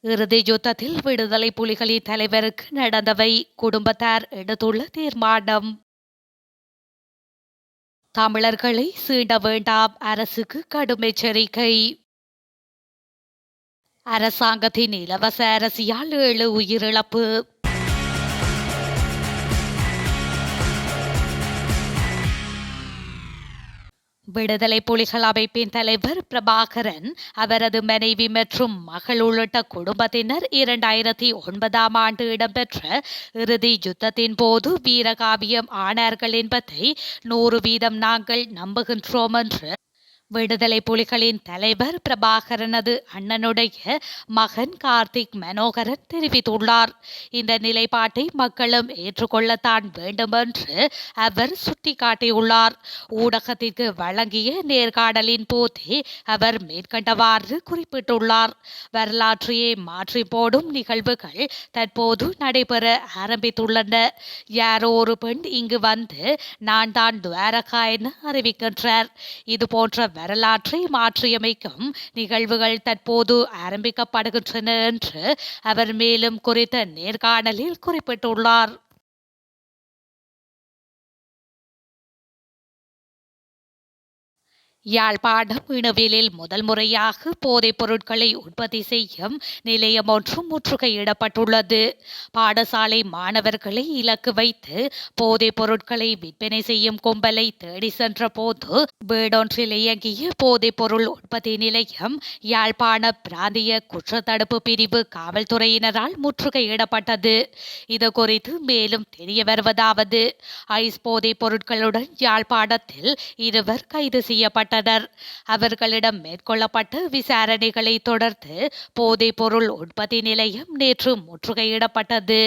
இறுதி யுத்தத்தில் விடுதலை புலிகளின் தலைவருக்கு நடந்தவை குடும்பத்தார் எடுத்துள்ள தீர்மானம். தமிழர்களை சீண்ட வேண்டாம் அரசுக்கு கடும் எச்சரிக்கை. அரசாங்கத்தின் இலவச அரசியால் 7 உயிரிழப்பு. விடுதலை புலிகள் அமைப்பின் தலைவர் பிரபாகரன், அவரது மனைவி மற்றும் மகள் உள்ளிட்ட குடும்பத்தினர் 2009ஆம் ஆண்டு இடம்பெற்ற இறுதி யுத்தத்தின் போது வீரகாவியம் ஆனார்கள் என்பதை 100% நாங்கள் நம்புகின்றோம் என்று விடுதலை புலிகளின் தலைவர் பிரபாகரனது அண்ணனுடைய மகன் கார்த்திக் மனோகரன் தெரிவித்துள்ளார். இந்த நிலைப்பாட்டை மக்களும் ஏற்றுக்கொள்ளத்தான் வேண்டும் என்று அவர் சுட்டிக்காட்டியுள்ளார். ஊடகத்திற்கு வழங்கிய நேர்காணலின் போதே அவர் மேற்கண்டவாறு குறிப்பிட்டுள்ளார். வரலாற்றையே மாற்றி போடும் நிகழ்வுகள் தற்போது நடைபெற ஆரம்பித்துள்ளன. யாரோ ஒரு பெண் இங்கு வந்து நான் தான் துவாரகா என அறிவிக்கின்றார். இதுபோன்ற வரலாற்றை மாற்றியமைக்கும் நிகழ்வுகள் தற்போது ஆரம்பிக்கப்படுகின்றன என்று அவர் மேலும் குறித்த நேர்காணலில் குறிப்பிட்டுள்ளார். யாழ்ப்பாணம் இணுவிலில் முதல் முறையாக போதைப் பொருட்களை உற்பத்தி செய்யும் நிலையம் ஒன்று முற்றுகையிடப்பட்டுள்ளது. பாடசாலை மாணவர்களை இலக்கு வைத்து போதைப் பொருட்களை விற்பனை செய்யும் கும்பலை தேடி சென்ற போது வீடொன்றில் இயங்கிய போதைப் பொருள் உற்பத்தி நிலையம் யாழ்ப்பாண பிராந்திய குற்றத்தடுப்பு பிரிவு காவல்துறையினரால் முற்றுகையிடப்பட்டது. இது குறித்து மேலும் தெரிய வருவதாவது, ஐஸ் போதைப் பொருட்களுடன் யாழ்ப்பாணத்தில் 2 கைது செய்யப்பட்டனர். அவர்களிடம் மேற்கொள்ளப்பட்ட விசாரணைகளை தொடர்ந்து போதைப் பொருள் உற்பத்தி நிலையம் நேற்று முற்றுகையிடப்பட்டது.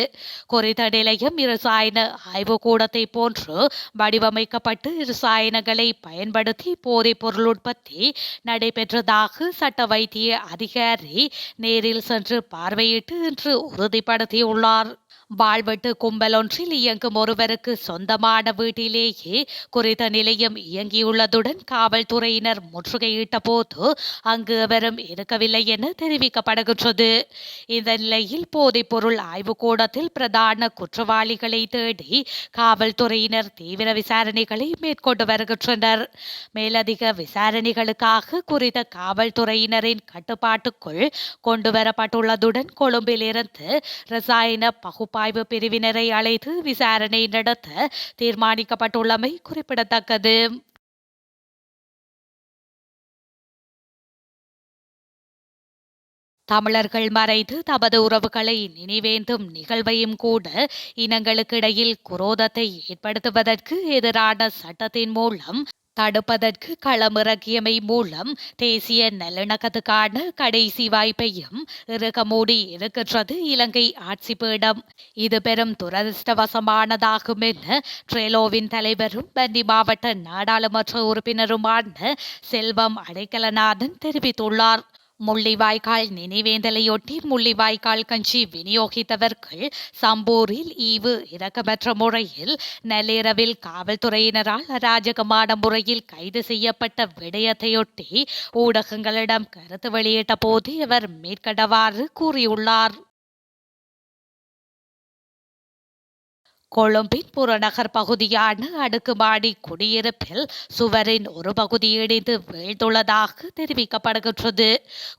குறித்த நிலையம் இரசாயன ஆய்வுக்கூடத்தை போன்று வடிவமைக்கப்பட்டு இரசாயனங்களை பயன்படுத்தி போதைப் பொருள் உற்பத்தி நடைபெற்றதாக சட்ட வைத்திய அதிகாரி நேரில் சென்று பார்வையிட்டு இன்று உறுதிப்படுத்தியுள்ளார். வாழ்வெட்டு கும்பல் ஒன்றில் இயங்கும் ஒருவருக்கு சொந்தமான வீட்டிலேயே குறித்த நிலையம் இயங்கியுள்ளதுடன் காவல்துறையினர் முற்றுகையிட்ட போது அங்கு எவரும் இருக்கவில்லை என தெரிவிக்கப்படுகின்றது. இந்த நிலையில் போதைப் பொருள் ஆய்வுக்கூடத்தில் பிரதான குற்றவாளிகளை தேடி காவல்துறையினர் தீவிர விசாரணைகளை மேற்கொண்டு வருகின்றனர். மேலதிக விசாரணைகளுக்காக குறித்த காவல்துறையினரின் கட்டுப்பாட்டுக்குள் கொண்டுவரப்பட்டுள்ளதுடன் கொழும்பில் இருந்து ரசாயன பகுப்பாய்வு பிரிவினரை அழைத்து விசாரணை நடத்த தீர்மானிக்கப்பட்டுள்ளமை குறிப்பிடத்தக்கது. தமிழர்கள் மறைந்து தமது உறவுகளை நினைவேந்தும் நிகழ்வையும் கூட இனங்களுக்கிடையில் குரோதத்தை ஏற்படுத்துவதற்கு எதிரான சட்டத்தின் மூலம் தடுப்பதற்கு களமிறக்கியமை மூலம் தேசிய நல்லிணக்கத்துக்கான கடைசி வாய்ப்பையும் இறுக மூடி இருக்கின்றது இலங்கை ஆட்சி பீடம். இது பெரும் துரதிருஷ்டவசமானதாகும் என ட்ரெலோவின் தலைவரும் பண்டி மாவட்ட நாடாளுமன்ற உறுப்பினருமான செல்வம் அடைக்கலநாதன் தெரிவித்துள்ளார். முள்ளிவாய்க்கால் நினைவேந்தலையொட்டி முள்ளிவாய்க்கால் கஞ்சி விநியோகித்தவர்கள் சம்பூரில் ஈவு இரக்கமற்ற முறையில் நள்ளிரவில் காவல்துறையினரால் அராஜகமான முறையில் கைது செய்யப்பட்ட விடயத்தையொட்டி ஊடகங்களிடம் கருத்து வெளியிட்ட போது அவர் மேற்கண்டவாறு கூறியுள்ளார். கொழும்பின் புறநகர் பகுதியான அடுக்குமாடி குடியிருப்பில் சுவரின் ஒரு பகுதி இடிந்து வீழ்ந்துள்ளதாக தெரிவிக்கப்படுகின்றது.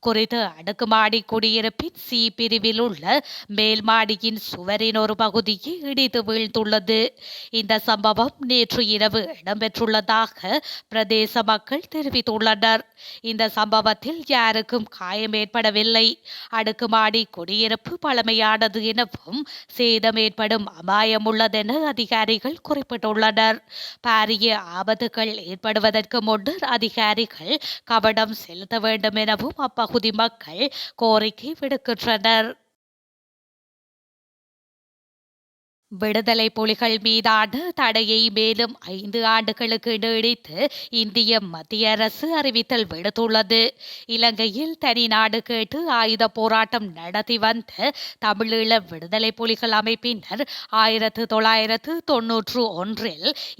குறித்த அடுக்குமாடி குடியிருப்பின் சி பிரிவில் உள்ள மேல் மாடியின் சுவரின் ஒரு பகுதியே இடிந்து வீழ்ந்துள்ளது. இந்த சம்பவம் நேற்று இரவு இடம்பெற்றுள்ளதாக பிரதேச மக்கள் தெரிவித்துள்ளனர். இந்த சம்பவத்தில் யாருக்கும் காயம் ஏற்படவில்லை. அடுக்குமாடி குடியிருப்பு பழமையானது எனவும் சேதம் ஏற்படும் அபாயம் உள்ளதென அதிகாரிகள் குறிப்பிட்டுள்ளனர். பாரிய ஆபத்துகள் ஏற்படுவதற்கு முன்னர் அதிகாரிகள் கவனம் செலுத்த வேண்டும் எனவும் அப்பகுதி மக்கள் கோரிக்கை விடுக்கின்றனர். விடுதலை புலிகள் மீதான தடையை மேலும் 5 ஆண்டுகளுக்கு நீடித்து இந்திய மத்திய அரசு அறிவித்தல் விடுத்துள்ளது. இலங்கையில் தனி நாடு கேட்டு ஆயுத போராட்டம் நடத்தி வந்த தமிழீழ விடுதலை புலிகள் அமைப்பினர் 1991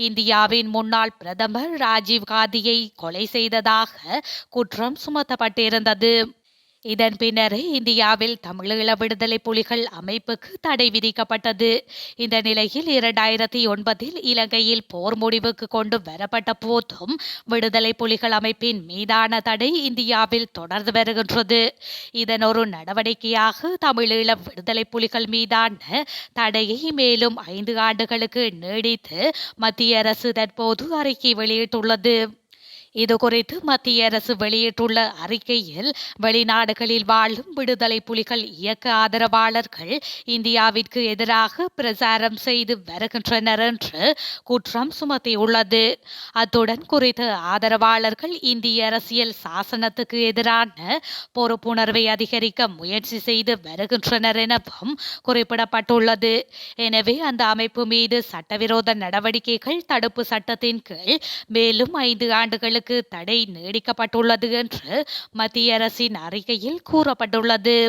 இந்தியாவின் முன்னாள் பிரதமர் ராஜீவ் காந்தியை கொலை செய்ததாக குற்றம் சுமத்தப்பட்டிருந்தது. இதன் பின்னரே இந்தியாவில் தமிழீழ விடுதலை புலிகள் அமைப்புக்கு தடை விதிக்கப்பட்டது. இந்த நிலையில் 2009 இலங்கையில் போர் முடிவுக்கு கொண்டு வரப்பட்ட போதும் விடுதலை புலிகள் அமைப்பின் மீதான தடை இந்தியாவில் தொடர்ந்து வருகின்றது. இதன் ஒரு நடவடிக்கையாக தமிழீழ விடுதலை புலிகள் மீதான தடையை மேலும் 5 ஆண்டுகளுக்கு நீடித்து மத்திய அரசு தற்போது அறிக்கை வெளியிட்டுள்ளது. இதுகுறித்து மத்திய அரசு வெளியிட்டுள்ள அறிக்கையில் வெளிநாடுகளில் வாழும் விடுதலை புலிகள் இயக்க ஆதரவாளர்கள் இந்தியாவிற்கு எதிராக பிரசாரம் செய்து வருகின்றனர் என்று குற்றம் சுமத்தியுள்ளது. அத்துடன் குறித்த ஆதரவாளர்கள் இந்திய அரசியல் சாசனத்துக்கு எதிரான பொறுப்புணர்வை அதிகரிக்க முயற்சி செய்து வருகின்றனர் எனவும் குறிப்பிடப்பட்டுள்ளது. எனவே அந்த அமைப்பு மீது சட்டவிரோத நடவடிக்கைகள் தடுப்பு சட்டத்தின் கீழ் மேலும் 5 ஆண்டுகளுக்கு தடை நீடிக்கப்பட்டுள்ளது என்று மத்திய அரசின் அறிக்கையில் கூறப்பட்டுள்ளது.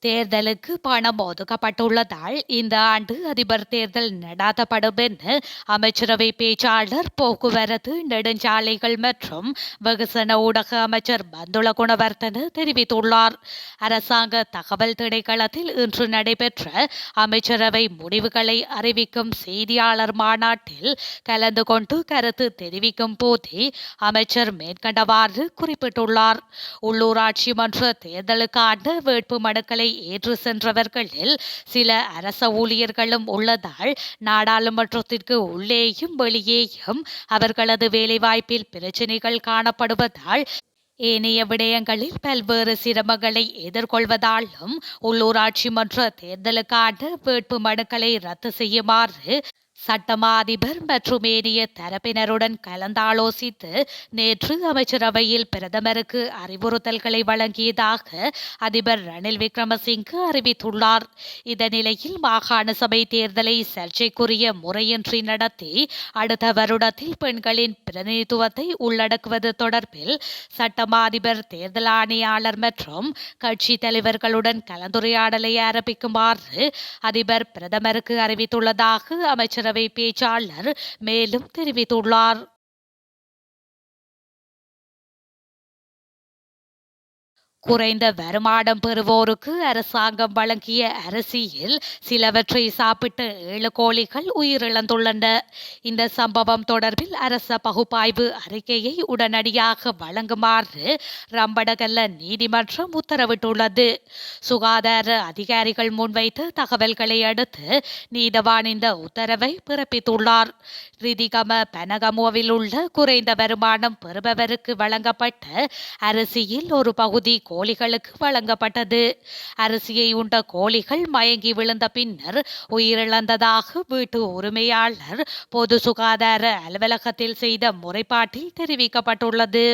தேர்தலுக்கு பணம் ஒதுக்கப்பட்டுள்ளதால் இந்த ஆண்டு அதிபர் தேர்தல் நடாத்தப்படும் என அமைச்சரவை பேச்சாளர் போக்குவரத்து நெடுஞ்சாலைகள் மற்றும் வெகுசன ஊடக அமைச்சர் பந்துல குணவர்த்தன தெரிவித்துள்ளார். அரசாங்க தகவல் திணைக்களத்தில் இன்று நடைபெற்ற அமைச்சரவை முடிவுகளை அறிவிக்கும் செய்தியாளர் மாநாட்டில் கலந்து கொண்டு கருத்து தெரிவிக்கும் போதே அமைச்சர் மேற்கண்டவாறு குறிப்பிட்டுள்ளார். உள்ளூராட்சி மன்ற தேர்தலுக்கான வேட்பு மனுக்களை ஏற்று சென்றவர்களில் சில அரச ஊழியர்களும் உள்ளதால் நாடாளுமன்றத்திற்கு உள்ளேயும் வெளியேயும் அவர்களது வேலைவாய்ப்பில் பிரச்சினைகள் காணப்படுவதால் ஏனைய விடயங்களில் பல்வேறு சிரமங்களை எதிர்கொள்வதாலும் உள்ளூராட்சி மன்ற தேர்தலுக்கான வேட்பு மனுக்களை ரத்து செய்யுமாறு சட்டமா அதிபர் மற்றும் ஏனைய தரப்பினருடன் கலந்தாலோசித்து நேற்று அமைச்சரவையில் பிரதமருக்கு அறிவுறுத்தல்களை வழங்கியதாக அதிபர் ரணில் விக்ரமசிங்கே அறிவித்துள்ளார். இந்த நிலையில் மாகாண சபை தேர்தலை சர்ச்சைக்குரிய முறையின்றி நடத்தி அடுத்த வருடத்தில் பெண்களின் பிரதிநிதித்துவத்தை உள்ளடக்குவது தொடர்பில் சட்டமா அதிபர் தேர்தல் ஆணையாளர் மற்றும் கட்சி தலைவர்களுடன் கலந்துரையாடலை ஆரம்பிக்குமாறு அதிபர் பிரதமருக்கு அறிவித்துள்ளதாக அமைச்சரவை பேச்சாளர் மேலும் தெரிவித்துள்ளார். குறைந்த வருமானம் பெறுவோருக்கு அரசாங்கம் வழங்கிய அரிசியில் சிலவற்றை சாப்பிட்டு 7 கோழிகள் உயிரிழந்துள்ளன. இந்த சம்பவம் தொடர்பில் அரச பகுப்பாய்வு அறிக்கையை உடனடியாக வழங்குமாறு ரம்படகல்ல நீதிமன்றம் உத்தரவிட்டுள்ளது. சுகாதார அதிகாரிகள் முன்வைத்த தகவல்களை அடுத்து நீதவான் இந்த உத்தரவை பிறப்பித்துள்ளார். ரிதிகம பனகமுவில் உள்ள குறைந்த வருமானம் பெறுபவருக்கு வழங்கப்பட்ட அரிசியில் ஒரு பகுதி கோழிகளுக்கு வழங்கப்பட்டது. அரிசியை உண்ட கோழிகள் மயங்கி விழுந்த பின்னர் உயிரிழந்ததாக வீட்டு உரிமையாளர் பொது சுகாதார அலுவலகத்தில் செய்த முறைப்பாட்டில் தெரிவிக்கப்பட்டுள்ளது.